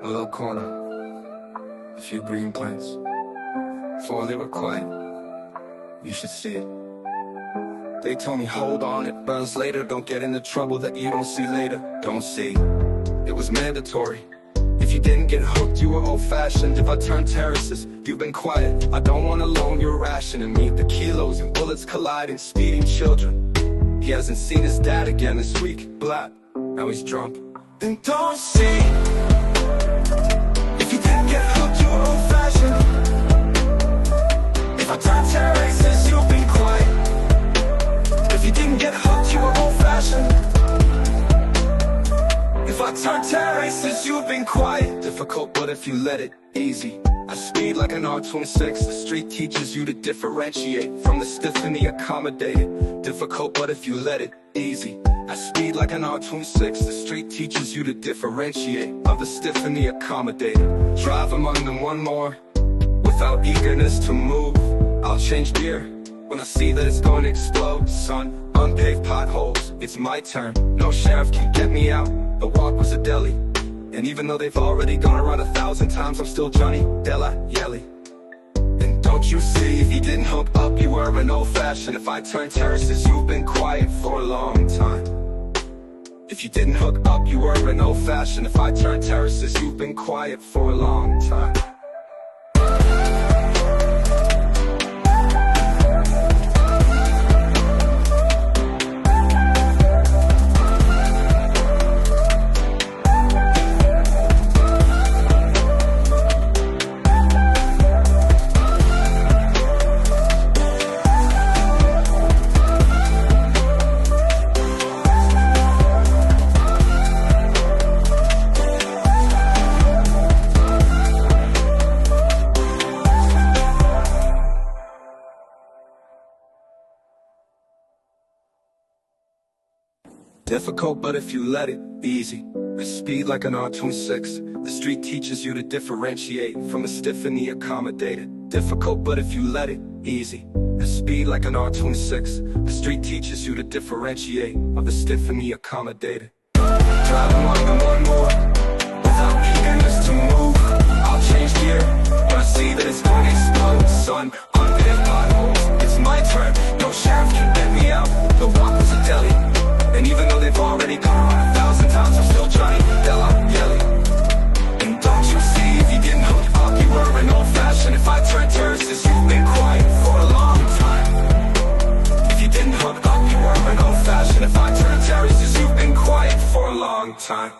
A little corner, a few green plants. Before they were quiet, you should see it. They told me hold on, it burns later. Don't get into trouble that you don't see later. Don't see, it was mandatory. If you didn't get hooked, you were old-fashioned. If I turned terraces, you've been quiet. I don't want to loan your ration and meet the kilos and bullets colliding, speeding children. He hasn't seen his dad again this week. Black, now he's drunk. Then don't see, if you didn't get hooked, you were old-fashioned. If I turned terraces, you've been quiet. If you didn't get hooked, you were old-fashioned. If I turned terraces, you've been quiet. Difficult, but if you let it, easy. I speed like an R26. The street teaches you to differentiate from the stiff and the accommodated. Difficult, but if you let it, easy. I speed like an R26. The street teaches you to differentiate of the stiff and the accommodated. Drive among them one more, without eagerness to move. I'll change gear when I see that it's going to explode. Son, unpaved potholes, it's my turn. No sheriff can get me out. The walk was a deli, and even though they've already gone around 1,000 times, I'm still Johnny Della Yelly. And don't you see, if you didn't hook up, you were an old-fashioned. If I turned terraces, you've been quiet for a long time. If you didn't hook up, you were an old-fashioned. If I turned terraces, you've been quiet for a long time. Difficult, but if you let it, easy. I speed like an R26. The street teaches you to differentiate from the stiff and the accommodated. Difficult, but if you let it, easy. I speed like an R26. The street teaches you to differentiate of the stiff and the accommodated. Driving like I'm on more, without eagerness to move. I'll change gear when I see that it's going to explode. Son, unpaved potholes, it's my turn. No sheriff can get me out. The walk was a deli, and even though they've already gone around 1,000 times, I'm still Johnny Della Yelly. And don't you see, if you didn't hook up, you were an old-fashioned. If I turned terraces, you've been quiet for a long time. If you didn't hook up, you were an old-fashioned. If I turned terraces, you've been quiet for a long time.